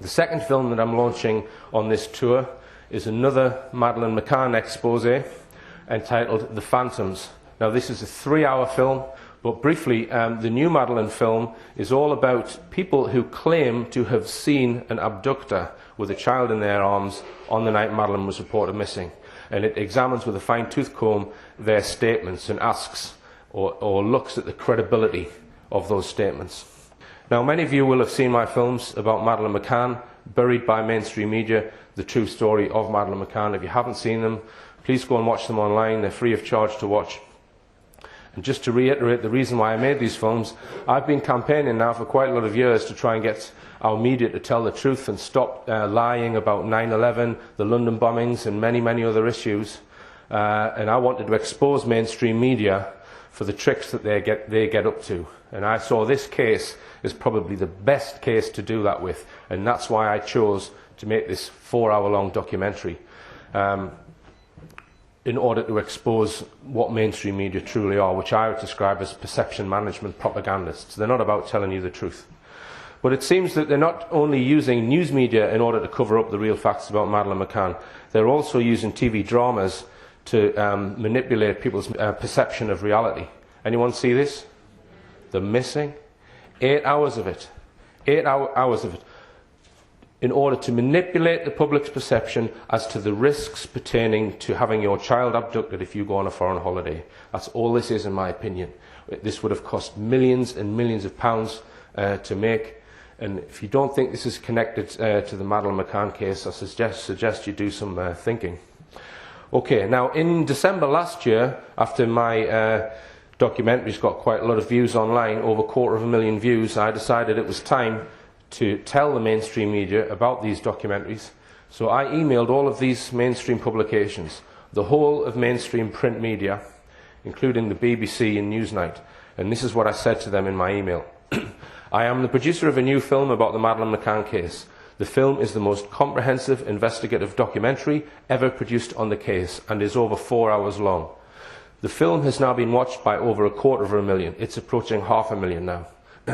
The second film that I'm launching on this tour is another Madeleine McCann expose entitled The Phantoms. Now this is a 3-hour film, but briefly, the new Madeleine film is all about people who claim to have seen an abductor with a child in their arms on the night Madeleine was reported missing. And it examines with a fine-tooth comb their statements and asks or looks at the credibility of those statements. Now, many of you will have seen my films about Madeleine McCann, buried by mainstream media, the true story of Madeleine McCann. If you haven't seen them, please go and watch them online. They're free of charge to watch. And just to reiterate the reason why I made these films, I've been campaigning now for quite a lot of years to try and get our media to tell the truth and stop lying about 9/11, the London bombings and many, many other issues. And I wanted to expose mainstream media for the tricks that they get up to. And I saw this case as probably the best case to do that with. And that's why I chose to make this 4-hour-long documentary. In order to expose what mainstream media truly are, which I would describe as perception management propagandists. They're not about telling you the truth. But it seems that they're not only using news media in order to cover up the real facts about Madeleine McCann, they're also using TV dramas to manipulate people's perception of reality. Anyone see this? The Missing? 8 hours of it. 8 hours of it. In order to manipulate the public's perception as to the risks pertaining to having your child abducted if you go on a foreign holiday. That's all this is, in my opinion. This would have cost millions and millions of pounds to make. And if you don't think this is connected to the Madeleine McCann case, I suggest you do some thinking. Okay, now in December last year, after my documentary's got quite a lot of views online, over 250,000 views, I decided it was time to tell the mainstream media about these documentaries. So I emailed all of these mainstream publications, the whole of mainstream print media, including the BBC and Newsnight. And this is what I said to them in my email. I am the producer of a new film about the Madeleine McCann case. The film is the most comprehensive investigative documentary ever produced on the case and is over 4 hours long. The film has now been watched by over 250,000. It's approaching 500,000 now.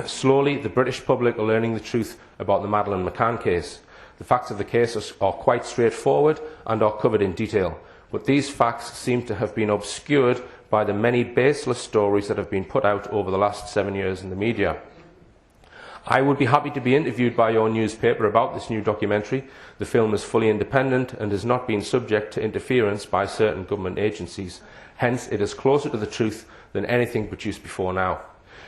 Slowly, the British public are learning the truth about the Madeleine McCann case. The facts of the case are quite straightforward and are covered in detail, but these facts seem to have been obscured by the many baseless stories that have been put out over the last 7 years in the media. I would be happy to be interviewed by your newspaper about this new documentary. The film is fully independent and has not been subject to interference by certain government agencies. Hence, it is closer to the truth than anything produced before now.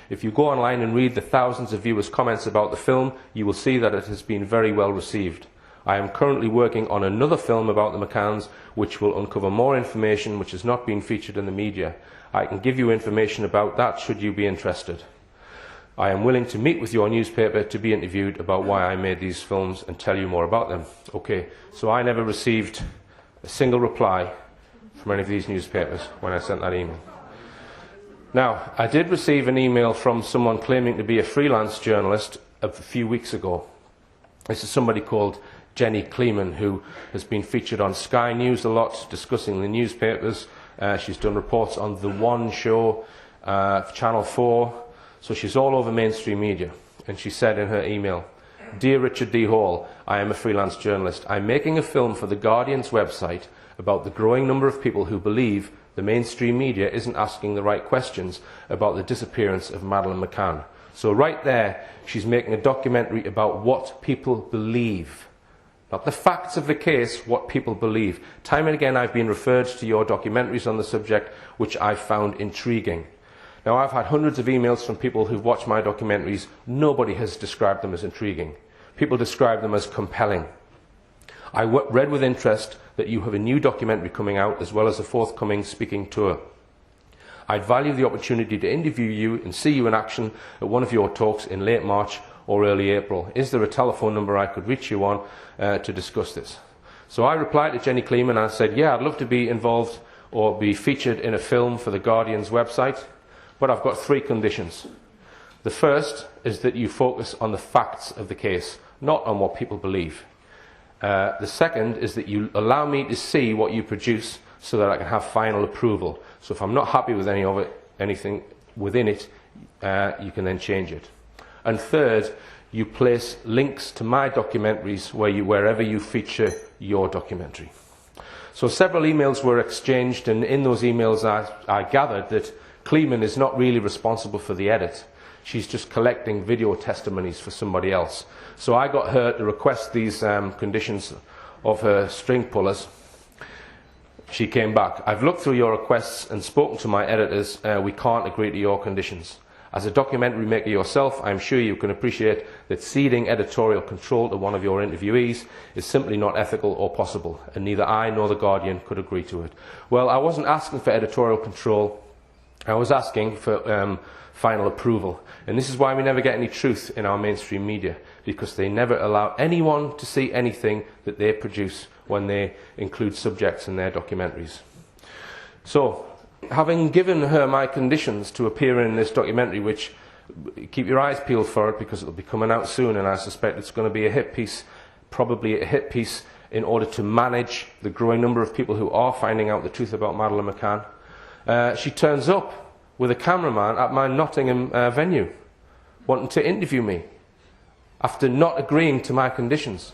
If you go online and read the thousands of viewers' comments about the film, you will see that it has been very well received. I am currently working on another film about the McCanns, which will uncover more information which has not been featured in the media. I can give you information about that should you be interested. I am willing to meet with your newspaper to be interviewed about why I made these films and tell you more about them. Okay, so I never received a single reply from any of these newspapers when I sent that email. Now, I did receive an email from someone claiming to be a freelance journalist a few weeks ago. This is somebody called Jenny Kleeman, who has been featured on Sky News a lot, discussing the newspapers. She's done reports on The One show, Channel 4, so she's all over mainstream media. And she said in her email, "Dear Richard D. Hall, I am a freelance journalist. I'm making a film for The Guardian's website about the growing number of people who believe the mainstream media isn't asking the right questions about the disappearance of Madeleine McCann." So right there, she's making a documentary about what people believe. Not the facts of the case, what people believe. Time and again I've been referred to your documentaries on the subject, which I've found intriguing. Now, I've had hundreds of emails from people who've watched my documentaries. Nobody has described them as intriguing. People describe them as compelling. I read with interest that you have a new documentary coming out as well as a forthcoming speaking tour. I'd value the opportunity to interview you and see you in action at one of your talks in late March or early April. Is there a telephone number I could reach you on to discuss this? So I replied to Jenny Kleeman and I said, yeah, I'd love to be involved or be featured in a film for The Guardian's website, but I've got 3 conditions. The first is that you focus on the facts of the case, not on what people believe. The second is that you allow me to see what you produce so that I can have final approval. So if I'm not happy with anything within it, you can then change it. And third, you place links to my documentaries wherever you feature your documentary. So several emails were exchanged, and in those emails I gathered that Kleeman is not really responsible for the edit. She's just collecting video testimonies for somebody else. So I got her to request these conditions of her string pullers. She came back. I've looked through your requests and spoken to my editors. We can't agree to your conditions. As a documentary maker yourself, I'm sure you can appreciate that ceding editorial control to one of your interviewees is simply not ethical or possible, and neither I nor The Guardian could agree to it. Well, I wasn't asking for editorial control. I was asking for final approval. And this is why we never get any truth in our mainstream media, because they never allow anyone to see anything that they produce when they include subjects in their documentaries. So, having given her my conditions to appear in this documentary, which, keep your eyes peeled for it because it'll be coming out soon, and I suspect it's going to be a hit piece, probably a hit piece in order to manage the growing number of people who are finding out the truth about Madeleine McCann. She turns up with a cameraman at my Nottingham venue, wanting to interview me, after not agreeing to my conditions.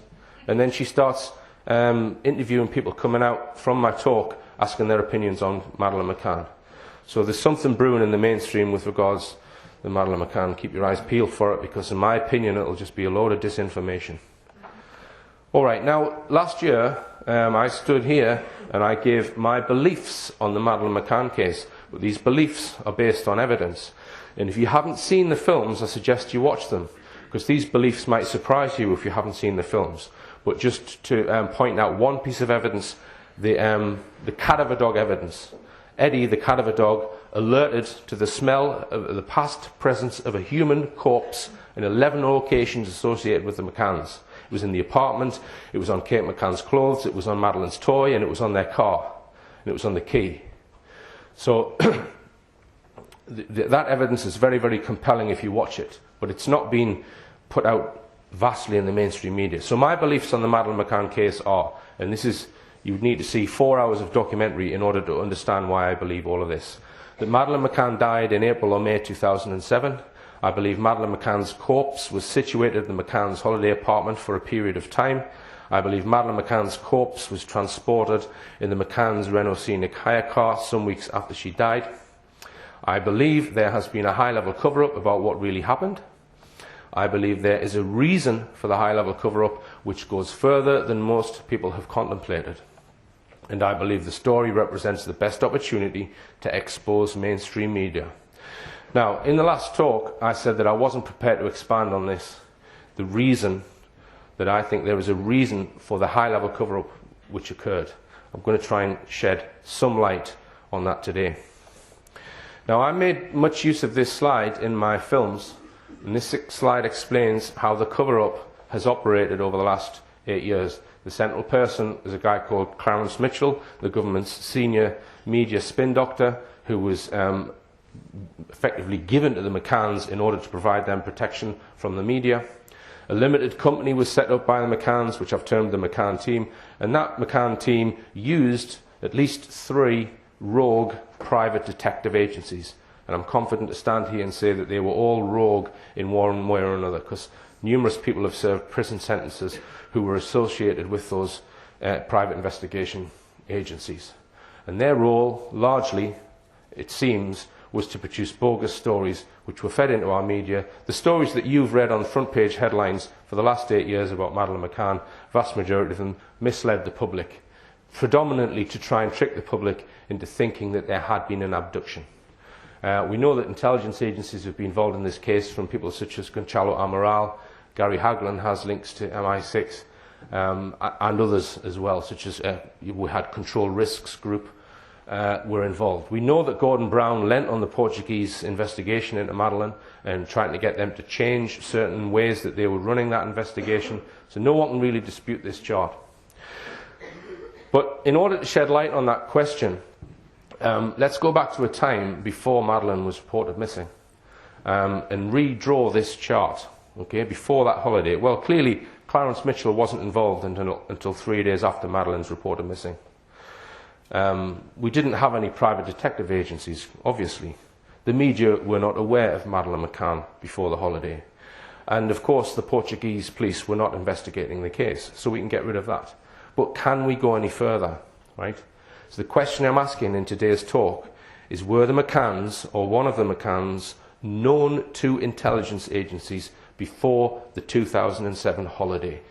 And then she starts interviewing people coming out from my talk, asking their opinions on Madeleine McCann. So there's something brewing in the mainstream with regards to Madeleine McCann. Keep your eyes peeled for it, because in my opinion it'll just be a load of disinformation. Alright, now last year I stood here and I gave my beliefs on the Madeleine McCann case. But these beliefs are based on evidence. And if you haven't seen the films, I suggest you watch them, because these beliefs might surprise you if you haven't seen the films. But just to point out one piece of evidence, the cadaver dog evidence. Eddie, the cadaver dog, alerted to the smell of the past presence of a human corpse in 11 locations associated with the McCanns. It was in the apartment, it was on Kate McCann's clothes, it was on Madeleine's toy, and it was on their car, and it was on the key. So that evidence is very, very compelling if you watch it, but it's not been put out vastly in the mainstream media. So my beliefs on the Madeleine McCann case are, and this is, you would need to see 4 hours of documentary in order to understand why I believe all of this. That Madeleine McCann died in April or May 2007. I believe Madeleine McCann's corpse was situated in the McCann's holiday apartment for a period of time. I believe Madeleine McCann's corpse was transported in the McCann's Renault Scenic hire car some weeks after she died. I believe there has been a high-level cover-up about what really happened. I believe there is a reason for the high-level cover-up which goes further than most people have contemplated. And I believe the story represents the best opportunity to expose mainstream media. Now, in the last talk, I said that I wasn't prepared to expand on this. The reason that I think there is a reason for the high-level cover-up which occurred. I'm going to try and shed some light on that today. Now, I made much use of this slide in my films, and this slide explains how the cover-up has operated over the last 8 years. The central person is a guy called Clarence Mitchell, the government's senior media spin doctor, who was effectively given to the McCanns in order to provide them protection from the media. A limited company was set up by the McCanns, which I've termed the McCann team, and that McCann team used at least 3 rogue private detective agencies. And I'm confident to stand here and say that they were all rogue in one way or another, because numerous people have served prison sentences who were associated with those private investigation agencies. And their role, largely, it seems, was to produce bogus stories which were fed into our media. The stories that you've read on front page headlines for the last 8 years about Madeleine McCann, vast majority of them misled the public, predominantly to try and trick the public into thinking that there had been an abduction. We know that intelligence agencies have been involved in this case, from people such as Gonçalo Amaral. Gary Hagland has links to MI6, and others as well, such as we had Control Risks Group were involved. We know that Gordon Brown lent on the Portuguese investigation into Madeleine and trying to get them to change certain ways that they were running that investigation, so no one can really dispute this chart. But in order to shed light on that question, let's go back to a time before Madeleine was reported missing and redraw this chart, okay, before that holiday. Well, clearly Clarence Mitchell wasn't involved until 3 days after Madeleine's reported missing. We didn't have any private detective agencies, obviously. The media were not aware of Madeleine McCann before the holiday. And of course, the Portuguese police were not investigating the case, so we can get rid of that. But can we go any further, right? So the question I'm asking in today's talk is, were the McCanns, or one of the McCanns, known to intelligence agencies before the 2007 holiday?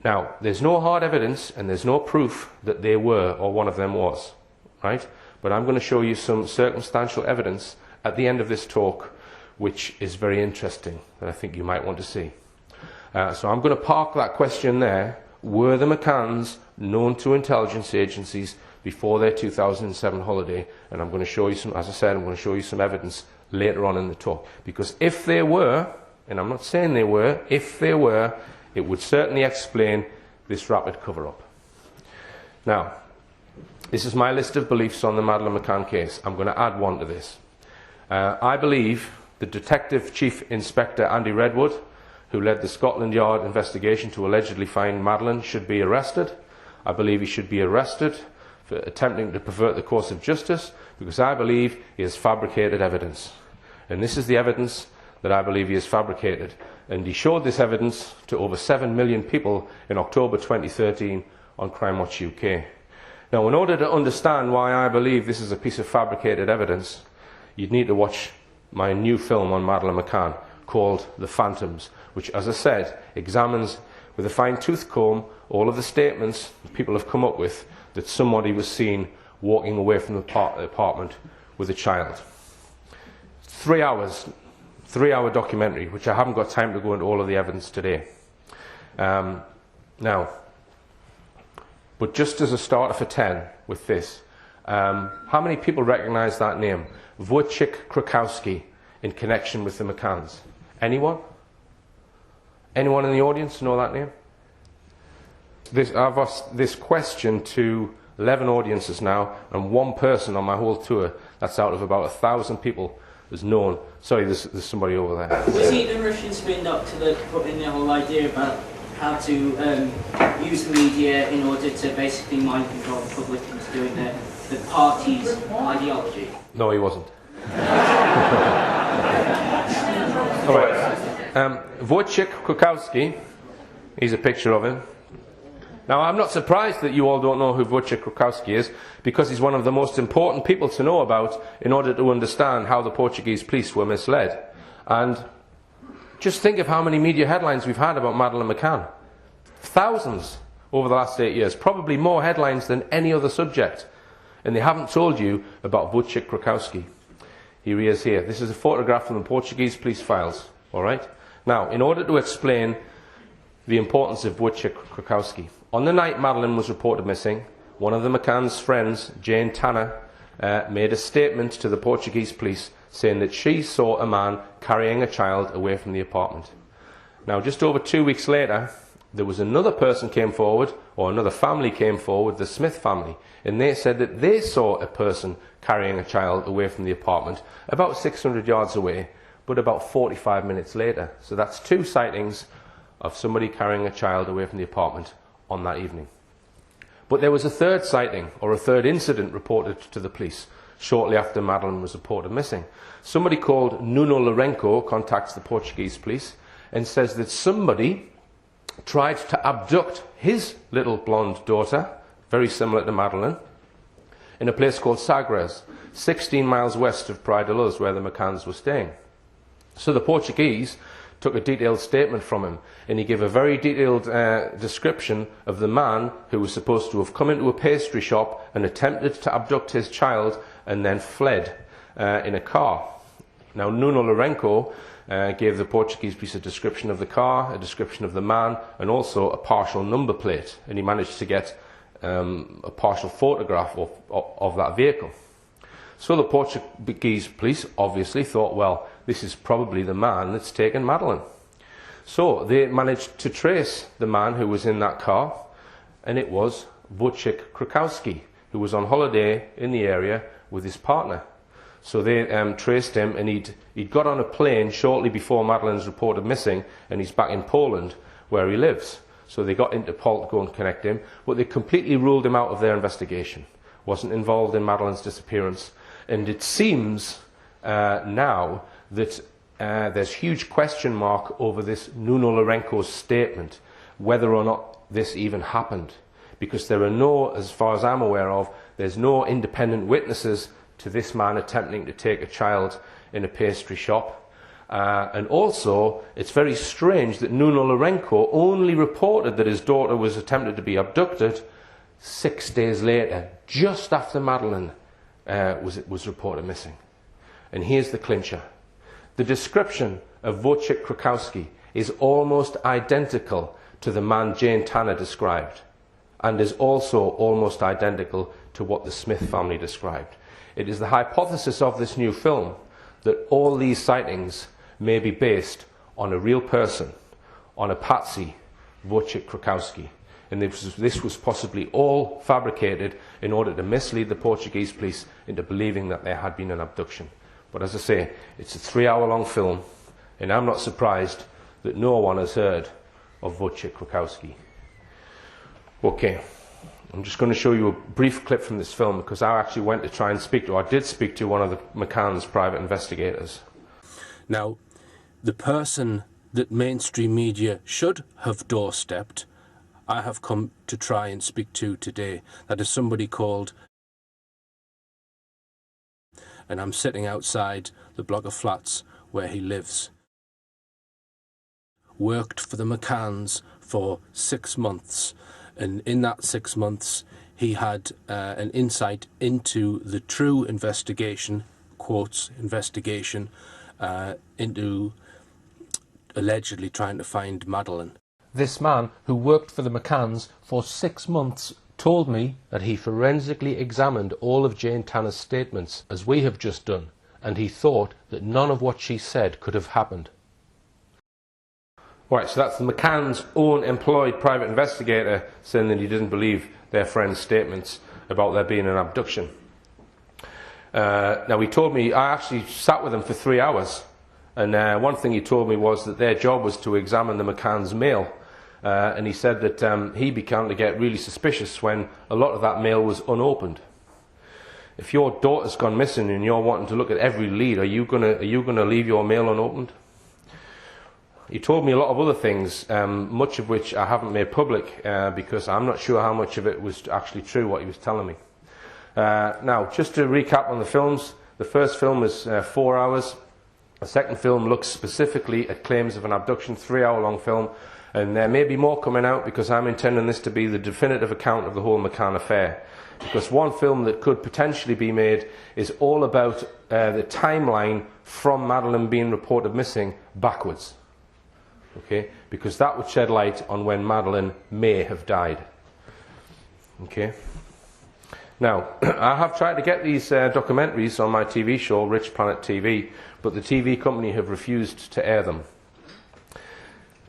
Now, there's no hard evidence and there's no proof that they were, or one of them was, right? But I'm going to show you some circumstantial evidence at the end of this talk, which is very interesting, that I think you might want to see. So I'm going to park that question there. Were the McCanns known to intelligence agencies before their 2007 holiday? And I'm going to show you some, as I said, I'm going to show you some evidence later on in the talk. Because if they were, and I'm not saying they were, if they were, it would certainly explain this rapid cover-up. Now, this is my list of beliefs on the Madeleine McCann case. I'm going to add one to this. I believe the Detective Chief Inspector Andy Redwood, who led the Scotland Yard investigation to allegedly find Madeleine, should be arrested. I believe he should be arrested for attempting to pervert the course of justice, because I believe he has fabricated evidence. And this is the evidence that I believe he has fabricated. And he showed this evidence to over 7 million people in October 2013 on Crime Watch UK. Now, in order to understand why I believe this is a piece of fabricated evidence, you'd need to watch my new film on Madeleine McCann called The Phantoms, which, as I said, examines with a fine-tooth comb all of the statements people have come up with that somebody was seen walking away from the apartment with a child. 3 hours, 3-hour documentary, which I haven't got time to go into all of the evidence today. Now, but just as a starter for 10 with this, how many people recognise that name? Wojciech Krakowski, in connection with the McCanns. Anyone? Anyone in the audience know that name? I've asked this question to 11 audiences now, and one person on my whole tour, that's out of about 1,000 people, is known. Sorry, there's somebody over there. Was he the Russian spin doctor that put in the whole idea about how to use the media in order to basically mind control the public into doing the party's ideology? No, he wasn't. All right. Wojciech Krakowski, here's a picture of him. Now, I'm not surprised that you all don't know who Wojciech Krakowski is, because he's one of the most important people to know about in order to understand how the Portuguese police were misled. And just think of how many media headlines we've had about Madeleine McCann. Thousands over the last 8 years, probably more headlines than any other subject. And they haven't told you about Wojciech Krakowski. Here he is here. This is a photograph from the Portuguese police files. All right? Now, in order to explain the importance of Wojciech Krakowski, on the night Madeleine was reported missing, one of the McCann's friends, Jane Tanner, made a statement to the Portuguese police saying that she saw a man carrying a child away from the apartment. Now, just over 2 weeks later, there was another person came forward, or another family came forward, the Smith family, and they said that they saw a person carrying a child away from the apartment about 600 yards away, but about 45 minutes later. So that's 2 sightings of somebody carrying a child away from the apartment on that evening. But there was a third sighting, or a third incident, reported to the police shortly after Madeleine was reported missing. Somebody called Nuno Lourenço contacts the Portuguese police and says that somebody tried to abduct his little blonde daughter, very similar to Madeleine, in a place called Sagres, 16 miles west of Praia de Luz, where the McCanns were staying. So the Portuguese took a detailed statement from him, and he gave a very detailed description of the man who was supposed to have come into a pastry shop and attempted to abduct his child and then fled in a car. Now, Nuno Lourenço gave the Portuguese police a description of the car, a description of the man, and also a partial number plate, and he managed to get a partial photograph of that vehicle. So the Portuguese police obviously thought, well, this is probably the man that's taken Madeleine. So they managed to trace the man who was in that car, and it was Wojciech Krakowski, who was on holiday in the area with his partner. So they traced him, and he'd got on a plane shortly before Madeleine's reported missing, and he's back in Poland, where he lives. So they got Interpol to go and connect him, but they completely ruled him out of their investigation. Wasn't involved in Madeleine's disappearance. And it seems now that there's huge question mark over this Nuno Lourenco's statement, whether or not this even happened, because there are no, as far as I'm aware of, there's no independent witnesses to this man attempting to take a child in a pastry shop. And also, it's very strange that Nuno Lourenco only reported that his daughter was attempted to be abducted 6 days later, just after Madeleine was reported missing. And here's the clincher. The description of Wojciech Krakowski is almost identical to the man Jane Tanner described, and is also almost identical to what the Smith family described. It is the hypothesis of this new film that all these sightings may be based on a real person, on a patsy, Wojciech Krakowski. And this was possibly all fabricated in order to mislead the Portuguese police into believing that there had been an abduction. But as I say, it's a 3-hour-long film, and I'm not surprised that no one has heard of Wojciech Krakowski. Okay, I'm just going to show you a brief clip from this film, because I actually went to try and I did speak to one of the McCann's private investigators. Now, the person that mainstream media should have doorstepped, I have come to try and speak to today. That is somebody called, and I'm sitting outside the block of flats where he lives. Worked for the McCanns for 6 months, and in that 6 months he had an insight into the true investigation, quotes, investigation, into allegedly trying to find Madeleine. This man, who worked for the McCanns for 6 months, told me that he forensically examined all of Jane Tanner's statements, as we have just done, and he thought that none of what she said could have happened. Right, so that's the McCann's own employed private investigator saying that he didn't believe their friend's statements about there being an abduction. Now, he told me, I actually sat with him for 3 hours, and one thing he told me was that their job was to examine the McCann's mail. And he said that he began to get really suspicious when a lot of that mail was unopened. If your daughter's gone missing and you're wanting to look at every lead, are you gonna leave your mail unopened? He told me a lot of other things, much of which I haven't made public because I'm not sure how much of it was actually true, what he was telling me. Now, just to recap on the films, the first film is 4 hours. The second film looks specifically at claims of an abduction, 3-hour-long film. And there may be more coming out, because I'm intending this to be the definitive account of the whole McCann affair. Because one film that could potentially be made is all about the timeline from Madeleine being reported missing backwards. Okay? Because that would shed light on when Madeleine may have died. Okay? Now, I have tried to get these documentaries on my TV show, Rich Planet TV, but the TV company have refused to air them.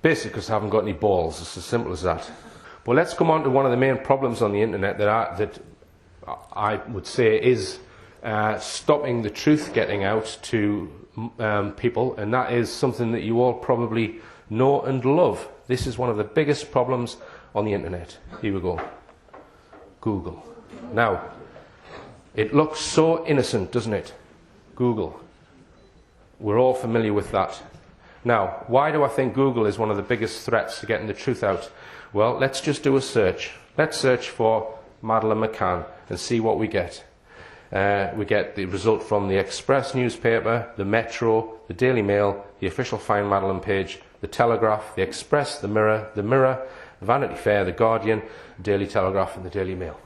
Basically because I haven't got any balls. It's as simple as that. Well, let's come on to one of the main problems on the internet that I would say is stopping the truth getting out to people, and that is something that you all probably know and love. This is one of the biggest problems on the internet. Here we go. Google. Now, it looks so innocent, doesn't it? Google. We're all familiar with that. Now, why do I think Google is one of the biggest threats to getting the truth out? Well, let's just do a search. Let's search for Madeleine McCann and see what we get. We get the result from the Express newspaper, the Metro, the Daily Mail, the official Find Madeleine page, the Telegraph, the Express, the Mirror, Vanity Fair, the Guardian, the Daily Telegraph and the Daily Mail.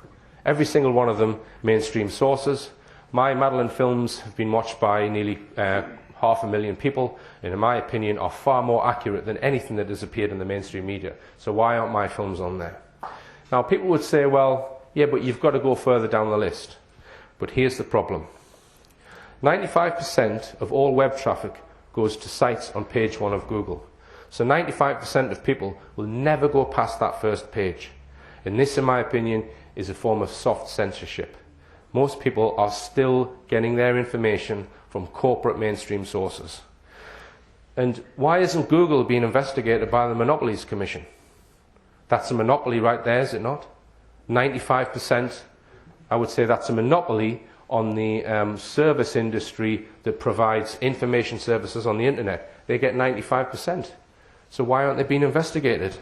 Every single one of them mainstream sources. My Madeleine films have been watched by nearly 500,000 people, and in my opinion are far more accurate than anything that has appeared in the mainstream media. So why aren't my films on there? Now, people would say, well, yeah, but you've got to go further down the list. But here's the problem. 95% of all web traffic goes to sites on page 1 of Google. So 95% of people will never go past that first page. And this, in my opinion, is a form of soft censorship. Most people are still getting their information from corporate mainstream sources. And why isn't Google being investigated by the Monopolies Commission? That's a monopoly right there, is it not? 95%, I would say that's a monopoly on the service industry that provides information services on the internet. They get 95%. So why aren't they being investigated?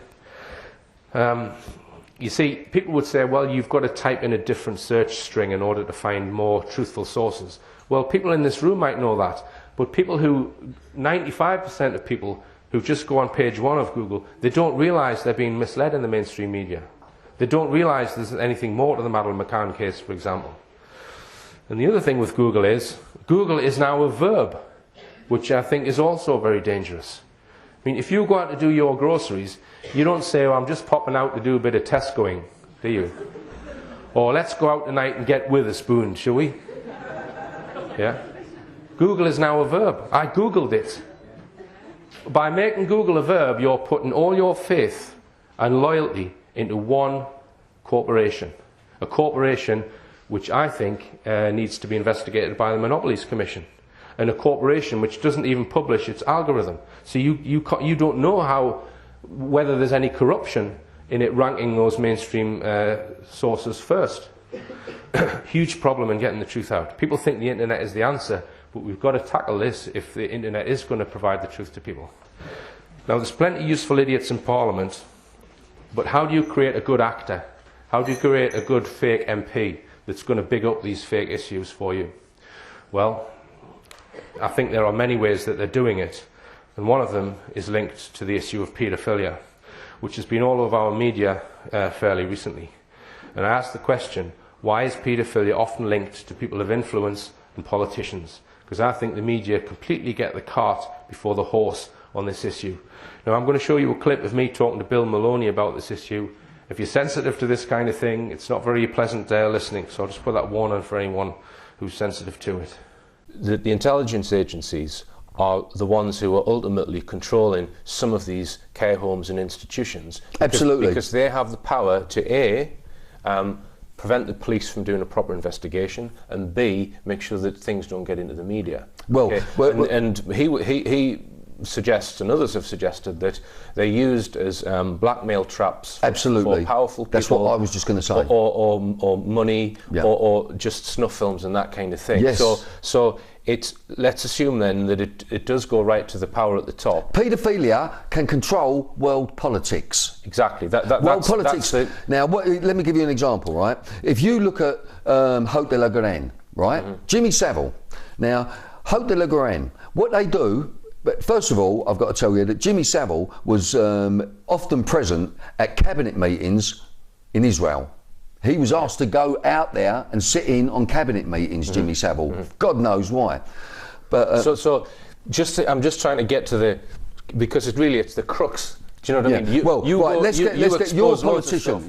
You see, people would say, well, you've got to type in a different search string in order to find more truthful sources. Well, people in this room might know that, but 95% of people who just go on page 1 of Google, they don't realise they're being misled in the mainstream media. They don't realise there's anything more to the Madeleine McCann case, for example. And the other thing with Google is now a verb, which I think is also very dangerous. I mean, if you go out to do your groceries, you don't say, oh, I'm just popping out to do a bit of Tescoing, do you? Or let's go out tonight and get Witherspoon, shall we? Yeah? Google is now a verb. I Googled it. By making Google a verb, you're putting all your faith and loyalty into one corporation. A corporation which I think needs to be investigated by the Monopolies Commission. And a corporation which doesn't even publish its algorithm. So you don't know whether there's any corruption in it ranking those mainstream sources first. Huge problem in getting the truth out. People think the internet is the answer, but we've got to tackle this if the internet is going to provide the truth to people. Now, there's plenty of useful idiots in Parliament, but how do you create a good actor? How do you create a good fake MP that's going to big up these fake issues for you? Well, I think there are many ways that they're doing it, and one of them is linked to the issue of paedophilia, which has been all over our media fairly recently. And I asked the question, why is paedophilia often linked to people of influence and politicians? Because I think the media completely get the cart before the horse on this issue. Now, I'm going to show you a clip of me talking to Bill Maloney about this issue. If you're sensitive to this kind of thing, it's not very pleasant listening, so I'll just put that warning for anyone who's sensitive to it. The intelligence agencies are the ones who are ultimately controlling some of these care homes and institutions. Absolutely. Because they have the power to prevent the police from doing a proper investigation, and B, make sure that things don't get into the media. Well, okay? and he suggests, and others have suggested, that they're used as blackmail traps Absolutely. for powerful people. That's what I was just going to say. Or money, yeah. or just snuff films and that kind of thing. Yes. So let's assume then that it does go right to the power at the top. Paedophilia can control world politics. Exactly. World politics. Now, let me give you an example, right? If you look at Haute de la Garenne, right? Mm-hmm. Jimmy Savile. Now, Haute de la Garenne, what they do. But first of all, I've got to tell you that Jimmy Savile was often present at cabinet meetings in Israel. He was asked to go out there and sit in on cabinet meetings, mm-hmm. Jimmy Savile. Mm-hmm. God knows why. But I'm just trying to get to because it's the crux. Do you know what I mean? You're a politician.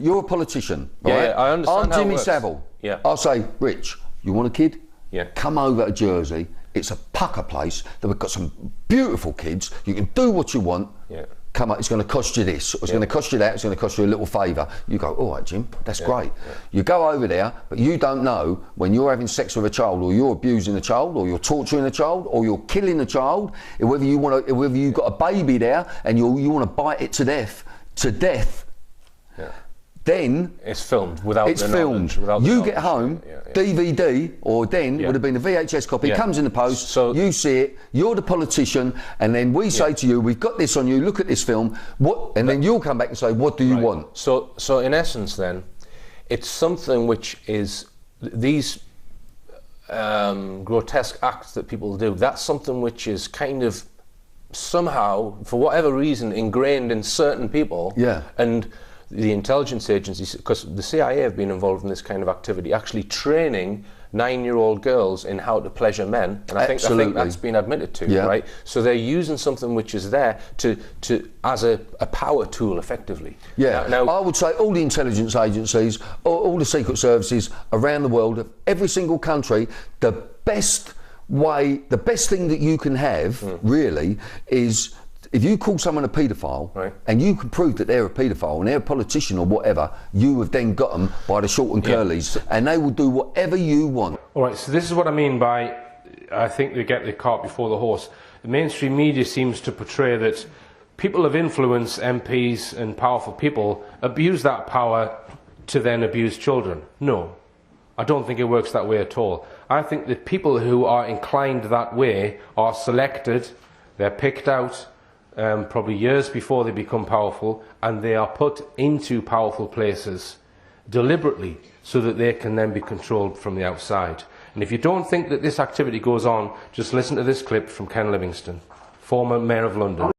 You're a politician, right? Yeah, I understand. I'm Jimmy Savile. Yeah. I'll say, Rich, you want a kid? Yeah. Come over to Jersey. It's a pucker place. We've got some beautiful kids. You can do what you want. Yeah. Come on, it's going to cost you this. It's going to cost you that. It's going to cost you a little favour. You go, all right, Jim, that's great. Yeah. You go over there, but you don't know when you're having sex with a child, or you're abusing a child, or you're torturing a child, or you're killing a child. Whether you've got a baby there and you want to bite it to death. Yeah. Then it's filmed without it's filmed. You get home, DVD, or then would have been a VHS copy, comes in the post, so you see it, you're the politician, and then we say to you, we've got this on you, look at this film, then you'll come back and say, what do you want? So in essence then, it's something which is, these grotesque acts that people do, that's something which is kind of somehow, for whatever reason, ingrained in certain people. Yeah. And the intelligence agencies, because the CIA have been involved in this kind of activity, actually training 9-year-old girls in how to pleasure men, and I think that's been admitted to, right? So they're using something which is there to as a power tool, effectively. Yeah. Now, I would say all the intelligence agencies, all the secret services around the world, every single country, the best thing that you can have, really, is if you call someone a paedophile, and you can prove that they're a paedophile and they're a politician or whatever, you have then got them by the short and curlies, and they will do whatever you want. All right, so this is what I mean by, I think they get the cart before the horse. The mainstream media seems to portray that people of influence, MPs and powerful people, abuse that power to then abuse children. No, I don't think it works that way at all. I think that people who are inclined that way are selected, they're picked out probably years before they become powerful, and they are put into powerful places deliberately so that they can then be controlled from the outside. And if you don't think that this activity goes on, just listen to this clip from Ken Livingston, former Mayor of London.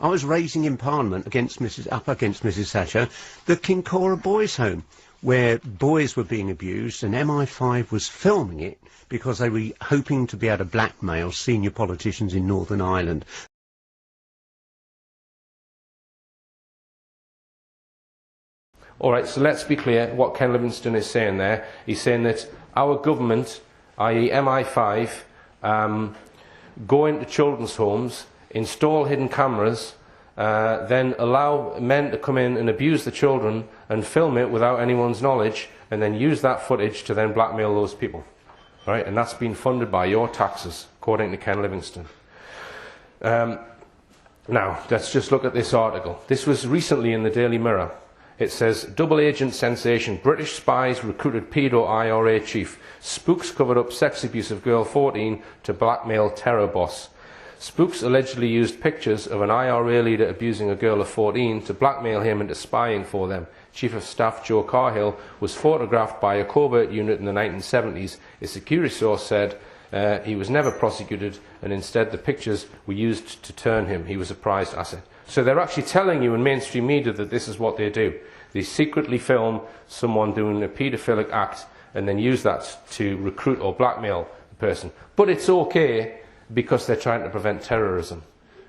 I was raising in Parliament up against Mrs Thatcher the Kincora Boys Home, where boys were being abused, and MI5 was filming it because they were hoping to be able to blackmail senior politicians in Northern Ireland. All right, so let's be clear what Ken Livingston is saying there. He's saying that our government, i.e. MI5, go into children's homes, install hidden cameras, then allow men to come in and abuse the children and film it without anyone's knowledge, and then use that footage to then blackmail those people. Right? And that's been funded by your taxes, according to Ken Livingston. Now, let's just look at this article. This was recently in the Daily Mirror. It says, double agent sensation, British spies recruited pedo IRA chief. Spooks covered up sex abuse of girl 14 to blackmail terror boss. Spooks allegedly used pictures of an IRA leader abusing a girl of 14 to blackmail him into spying for them. Chief of Staff Joe Carhill was photographed by a covert unit in the 1970s. A security source said he was never prosecuted, and instead the pictures were used to turn him. He was a prized asset. So they're actually telling you in mainstream media that this is what they do. They secretly film someone doing a paedophilic act and then use that to recruit or blackmail the person. But it's okay because they're trying to prevent terrorism.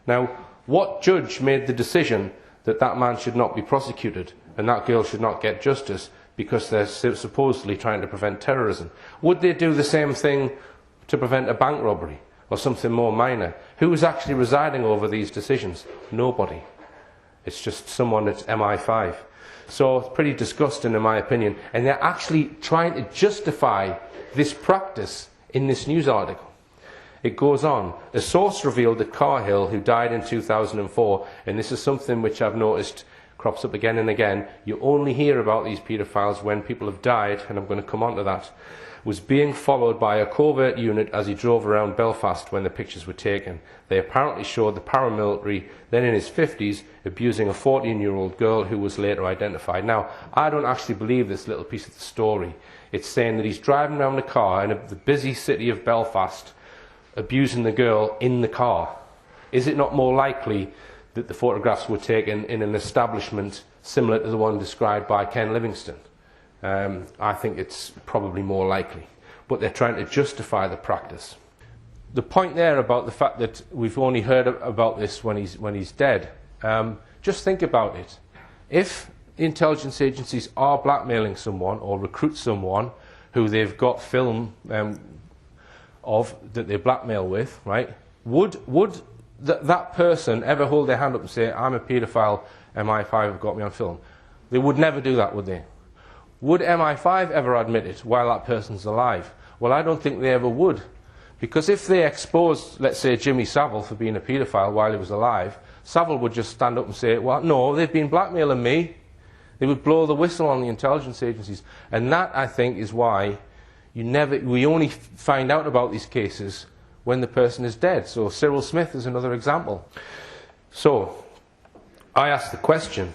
Now, what judge made the decision that that man should not be prosecuted and that girl should not get justice because they're supposedly trying to prevent terrorism? Would they do the same thing to prevent a bank robbery or something more minor? Who is actually residing over these decisions? Nobody. It's just someone at MI5. So it's pretty disgusting in my opinion, and they're actually trying to justify this practice in this news article. It goes on. A source revealed that Carhill, who died in 2004, and this is something which I've noticed crops up again and again, you only hear about these paedophiles when people have died, and I'm going to come on to that, was being followed by a covert unit as he drove around Belfast when the pictures were taken. They apparently showed the paramilitary, then in his 50s, abusing a 14-year-old girl who was later identified. Now, I don't actually believe this little piece of the story. It's saying that he's driving around a car in the busy city of Belfast, abusing the girl in the car. Is it not more likely that the photographs were taken in an establishment similar to the one described by Ken Livingston? I think it's probably more likely. But they're trying to justify the practice. The point there about the fact that we've only heard about this when he's dead, just think about it. If the intelligence agencies are blackmailing someone or recruit someone who they've got film of that they blackmail with, right? Would that person ever hold their hand up and say, I'm a paedophile, MI5 have got me on film? They would never do that, would they? Would MI5 ever admit it while that person's alive? Well, I don't think they ever would. Because if they exposed, let's say, Jimmy Savile for being a paedophile while he was alive, Savile would just stand up and say, well, no, they've been blackmailing me. They would blow the whistle on the intelligence agencies. And that, I think, is why we only find out about these cases when the person is dead. So Cyril Smith is another example. So I ask the question,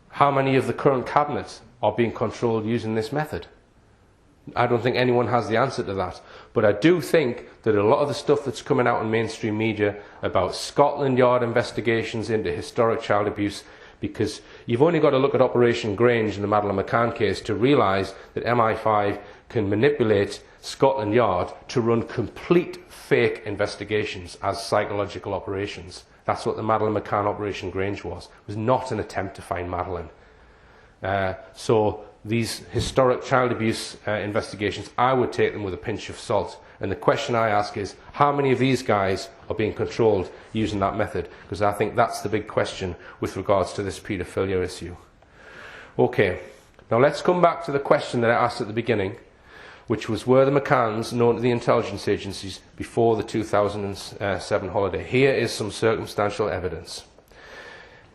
how many of the current cabinets are being controlled using this method? I don't think anyone has the answer to that. But I do think that a lot of the stuff that's coming out in mainstream media about Scotland Yard investigations into historic child abuse, because you've only got to look at Operation Grange in the Madeleine McCann case to realise that MI5 can manipulate Scotland Yard to run complete fake investigations as psychological operations. That's what the Madeleine McCann Operation Grange was. It was not an attempt to find Madeleine. So these historic child abuse investigations, I would take them with a pinch of salt. And the question I ask is, how many of these guys are being controlled using that method? Because I think that's the big question with regards to this paedophilia issue. Okay, now let's come back to the question that I asked at the beginning, which was, were the McCanns known to the intelligence agencies before the 2007 holiday? Here is some circumstantial evidence.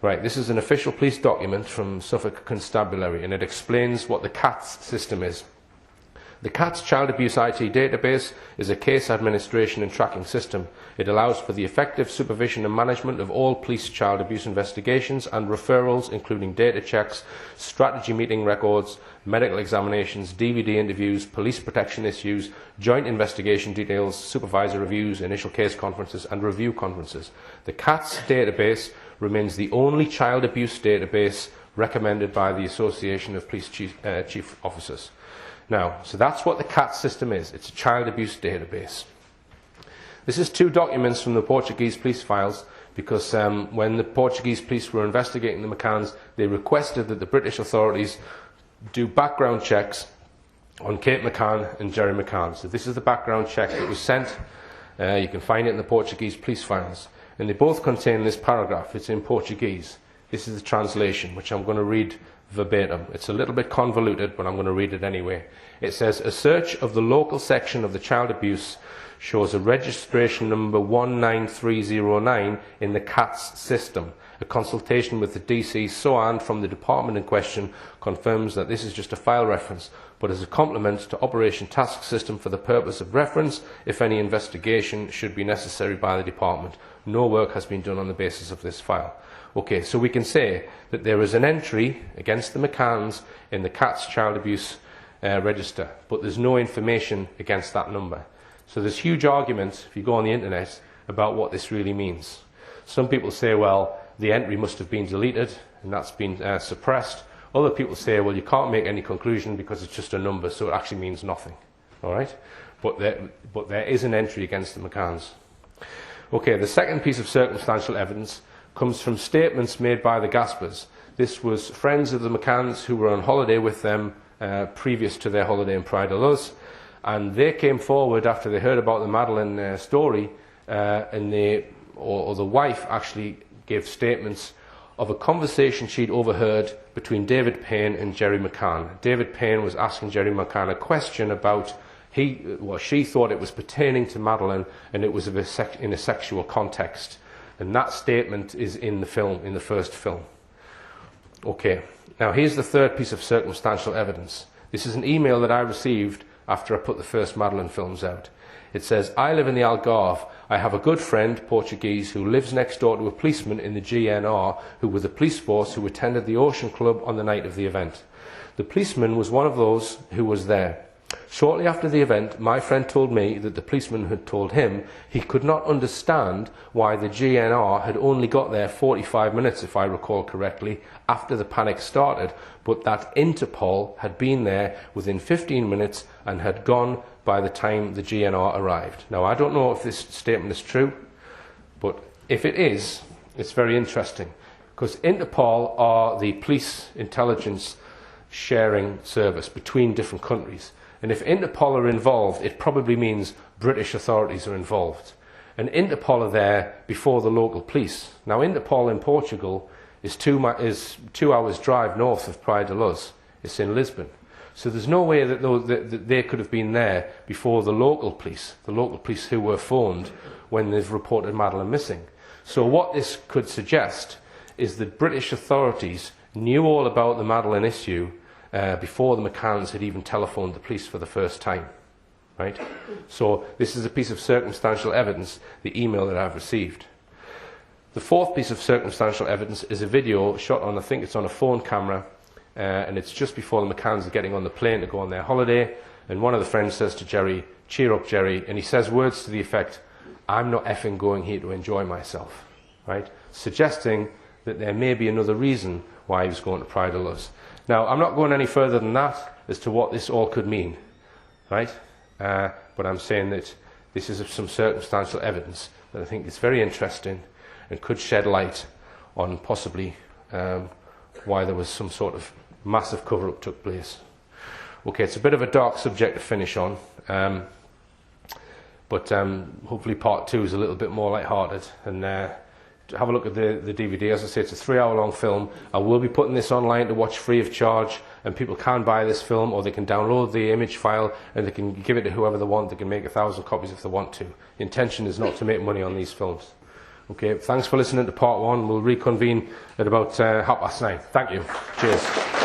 Right, this is an official police document from Suffolk Constabulary, and it explains what the CATS system is. The CATS Child Abuse IT database is a case administration and tracking system. It allows for the effective supervision and management of all police child abuse investigations and referrals, including data checks, strategy meeting records, medical examinations, DVD interviews, police protection issues, joint investigation details, supervisor reviews, initial case conferences and review conferences. The CATS database remains the only child abuse database recommended by the Association of Police Chief Officers. Now, so that's what the CATS system is. It's a child abuse database. This is 2 documents from the Portuguese police files, because when the Portuguese police were investigating the McCanns, they requested that the British authorities do background checks on Kate McCann and Jerry McCann. So this is the background check that was sent. You can find it in the Portuguese police files. And they both contain this paragraph. It's in Portuguese. This is the translation, which I'm going to read verbatim. It's a little bit convoluted, but I'm going to read it anyway. It says, a search of the local section of the child abuse shows a registration number 19309 in the CATS system. A consultation with the DC SOAN from the department in question confirms that this is just a file reference, but is a complement to Operation Task System for the purpose of reference if any investigation should be necessary by the department. No work has been done on the basis of this file. Okay, so we can say that there is an entry against the McCanns in the CATS child abuse register, but there's no information against that number. So there's huge arguments, if you go on the internet, about what this really means. Some people say, well, the entry must have been deleted and that's been suppressed. Other people say, well, you can't make any conclusion because it's just a number, so it actually means nothing. All right? But there is an entry against the McCanns. Okay, the second piece of circumstantial evidence comes from statements made by the Gaspers. This was friends of the McCanns who were on holiday with them previous to their holiday in Pride of Luz, and they came forward after they heard about the Madeleine story, and the wife actually gave statements of a conversation she'd overheard between David Payne and Jerry McCann. David Payne was asking Jerry McCann a question about she thought it was pertaining to Madeleine and it was in a sexual context. And that statement is in the film, in the first film. Okay, now here's the third piece of circumstantial evidence. This is an email that I received after I put the first Madeleine films out. It says, I live in the Algarve. I have a good friend, Portuguese, who lives next door to a policeman in the GNR who were the police force who attended the Ocean Club on the night of the event. The policeman was one of those who was there. Shortly after the event, my friend told me that the policeman had told him he could not understand why the GNR had only got there 45 minutes, if I recall correctly, after the panic started, but that Interpol had been there within 15 minutes and had gone by the time the GNR arrived. Now, I don't know if this statement is true, but if it is, it's very interesting, because Interpol are the police intelligence sharing service between different countries. And if Interpol are involved, it probably means British authorities are involved. And Interpol are there before the local police. Now, Interpol in Portugal is 2 hours drive north of Praia de Luz. It's in Lisbon. So there's no way that they could have been there before the local police who were phoned when they've reported Madeleine missing. So what this could suggest is that British authorities knew all about the Madeleine issue before the McCanns had even telephoned the police for the first time, right? So this is a piece of circumstantial evidence, the email that I've received. The fourth piece of circumstantial evidence is a video shot on, I think it's on a phone camera, and it's just before the McCanns are getting on the plane to go on their holiday, and one of the friends says to Jerry, cheer up, Jerry, and he says words to the effect, I'm not effing going here to enjoy myself, right? Suggesting that there may be another reason why he was going to Praia de Luz. Now, I'm not going any further than that as to what this all could mean, right? But I'm saying that this is some circumstantial evidence that I think is very interesting and could shed light on possibly why there was some sort of massive cover-up took place. Okay, it's a bit of a dark subject to finish on, but hopefully part 2 is a little bit more light-hearted, and have a look at the DVD. As I say, it's a 3-hour-long film. I will be putting this online to watch free of charge, and people can buy this film, or they can download the image file and they can give it to whoever they want. They can make 1,000 copies if they want to. The intention is not to make money on these films. Okay, thanks for listening to part 1. We'll reconvene at about 9:30. Thank you. Cheers.